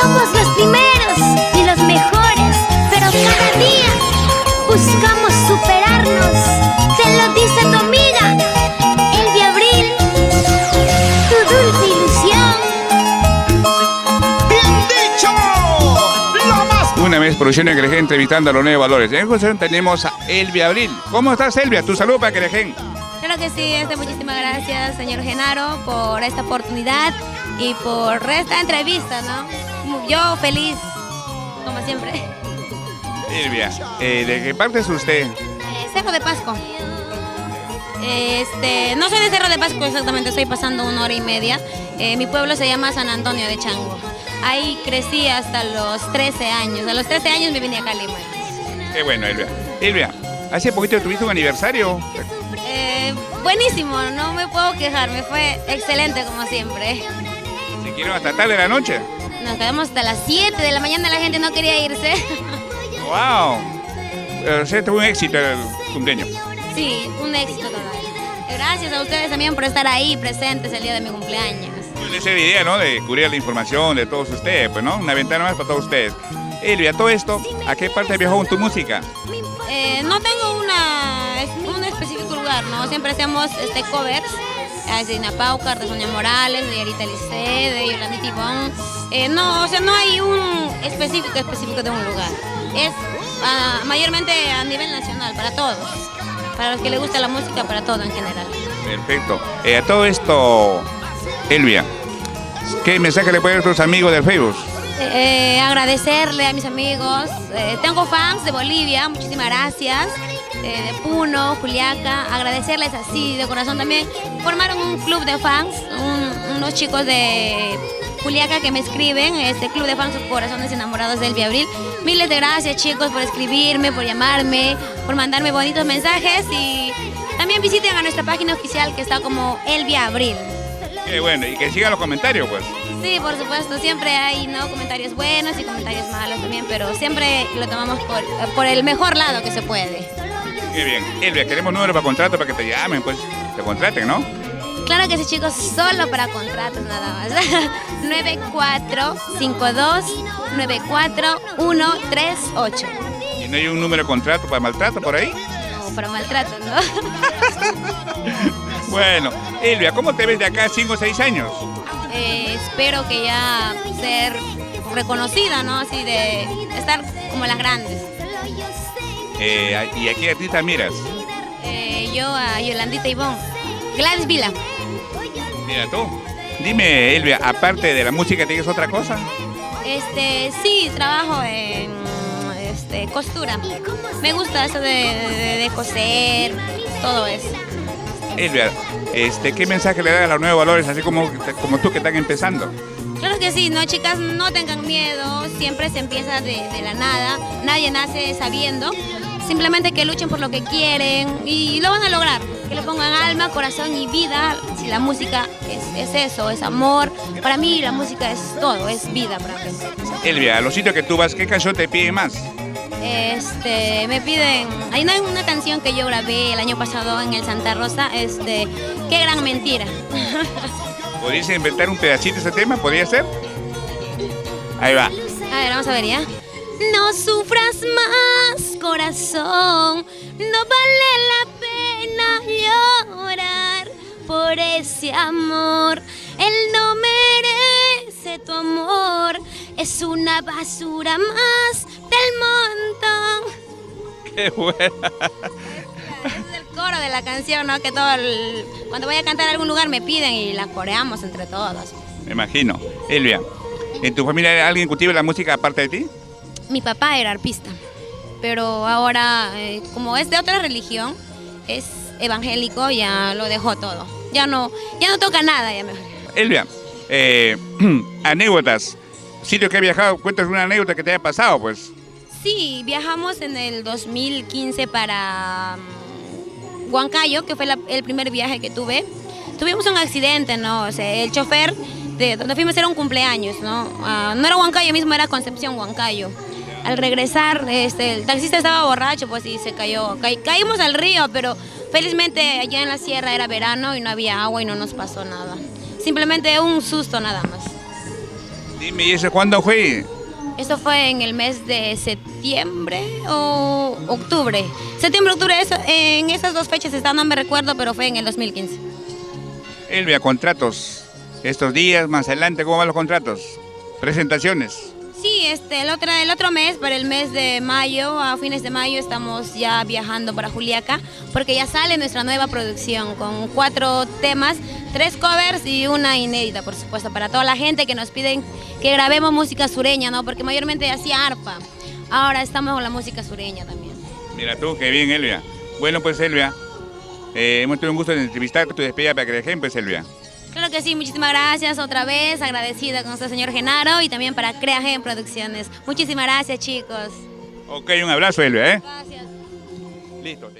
Somos los primeros y los mejores, pero cada día buscamos superarnos. Te lo dice tu amiga, Elvia Abril, tu dulce ilusión. ¡Bien dicho! ¡Lo más! Una vez Producción Querején entrevistando a los nuevos valores. En cuestión tenemos a Elvia Abril. ¿Cómo estás, Elvia? Tu saludo para Querején. Claro que sí, muchísimas gracias, señor Genaro, por esta oportunidad y por esta entrevista, ¿no? Yo feliz, como siempre. Elvia, ¿de qué parte es usted? Cerro de Pasco. No soy de Cerro de Pasco exactamente, estoy pasando 1 hora y media. Mi pueblo se llama San Antonio de Chango. Ahí crecí hasta los 13 años. A los 13 años me vine acá a Lima. Qué bueno, Elvia. Elvia, hace poquito tuviste un aniversario. Buenísimo, no me puedo quejar, me fue excelente como siempre. ¿Se quieren hasta tarde de la noche? Nos quedamos hasta las 7 de la mañana, la gente no quería irse. ¡Wow! O sea, tuvo un éxito el cumpleaños. Sí, un éxito total. Gracias a ustedes también por estar ahí presentes el día de mi cumpleaños. Esa es la idea, ¿no? De cubrir la información de todos ustedes, pues, ¿no? Una ventana más para todos ustedes. Elvia, todo esto, ¿a qué parte viajó con tu música? No tengo un específico lugar, ¿no? Siempre hacemos covers. De Ina Paucar, de Sonia Morales, de Yarita Licé, de Yolanda Tibón. No, o sea, no hay un específico de un lugar. Es mayormente a nivel nacional, para todos. Para los que les gusta la música, para todo en general. Perfecto. A todo esto, Elvia, ¿qué mensaje le puedes dar a tus amigos del Facebook? Agradecerle a mis amigos. Tengo fans de Bolivia, muchísimas gracias. De Puno, Juliaca, agradecerles así de corazón también. Formaron un club de fans, unos chicos de Juliaca que me escriben, este club de fans Corazones Enamorados de Elvia Abril. Miles de gracias, chicos, por escribirme, por llamarme, por mandarme bonitos mensajes, y también visiten a nuestra página oficial que está como Elvia Abril. Qué bueno, y que sigan los comentarios, pues. Sí, por supuesto, siempre hay, ¿no?, comentarios buenos y comentarios malos también, pero siempre lo tomamos por el mejor lado que se puede. Qué bien. Elvia, queremos número para contrato para que te llamen, pues, te contraten, ¿no? Claro que sí, chicos, solo para contratos nada más. 9452-94-138. ¿Y no hay un número de contrato para maltrato por ahí? No, para maltrato, ¿no? Bueno, Elvia, ¿cómo te ves de acá 5 o 6 años? Espero que ya ser reconocida, ¿no? Así de estar como las grandes. ¿Y a qué artista miras? Yo a Yolandita Ivón. Gladys Vila. Mira tú. Dime, Elvia, aparte de la música, ¿tienes otra cosa? Sí, trabajo en costura. Me gusta eso de coser, todo eso. Elvia, ¿qué mensaje le das a los nuevos valores, así como tú que están empezando? Claro que sí, no, chicas, no tengan miedo, siempre se empieza de la nada, nadie nace sabiendo, simplemente que luchen por lo que quieren y lo van a lograr, que le pongan alma, corazón y vida. Si la música es eso, es amor, para mí la música es todo, es vida para mí. Elvia, a los sitios que tú vas, ¿qué canción te piden más? Me piden, hay una canción que yo grabé el año pasado en el Santa Rosa, Qué gran mentira. ¿Podrías inventar un pedacito de ese tema? ¿Podría ser? Ahí va. A ver, vamos a ver ya. No sufras más, corazón, no vale la pena llorar por ese amor. Él no merece tu amor, es una basura más del montón. ¡Qué buena! Es el coro de la canción, ¿no? Que cuando voy a cantar a algún lugar me piden y la coreamos entre todos. Me imagino. Elvia, ¿en tu familia hay alguien que cultive la música aparte de ti? Mi papá era arpista, pero ahora, como es de otra religión, es evangélico, ya lo dejó todo. Ya no toca nada, ya mejor. Elvia, anécdotas. Sitio que has viajado, cuéntanos una anécdota que te haya pasado, pues. Sí, viajamos en el 2015 para Huancayo, que fue el primer viaje que tuve. Tuvimos un accidente, ¿no? O sea, el chofer de donde fuimos era un cumpleaños, ¿no? No era Huancayo mismo, era Concepción, Huancayo. Al regresar, el taxista estaba borracho, pues, y se cayó. Caímos al río, pero felizmente allá en la sierra era verano y no había agua y no nos pasó nada. Simplemente un susto nada más. Dime, ¿y eso cuándo fue? Eso fue en el mes de septiembre o octubre. Septiembre, octubre, en esas dos fechas están, no me recuerdo, pero fue en el 2015. Elvia, contratos. Estos días, más adelante, ¿cómo van los contratos? Presentaciones. Sí, el otro mes, para el mes de mayo, a fines de mayo, estamos ya viajando para Juliaca, porque ya sale nuestra nueva producción con 4 temas, 3 covers y una inédita, por supuesto, para toda la gente que nos piden que grabemos música sureña, ¿no? Porque mayormente hacía arpa. Ahora estamos con la música sureña también. Mira tú, qué bien, Elvia. Bueno, pues, Elvia, hemos tenido un gusto de entrevistar tu despedida para que dejen, pues, Elvia. Claro que sí, muchísimas gracias otra vez, agradecida con usted, señor Genaro, y también para Creagen Producciones. Muchísimas gracias, chicos. Ok, un abrazo, Elvia, ¿eh? Gracias. Listo.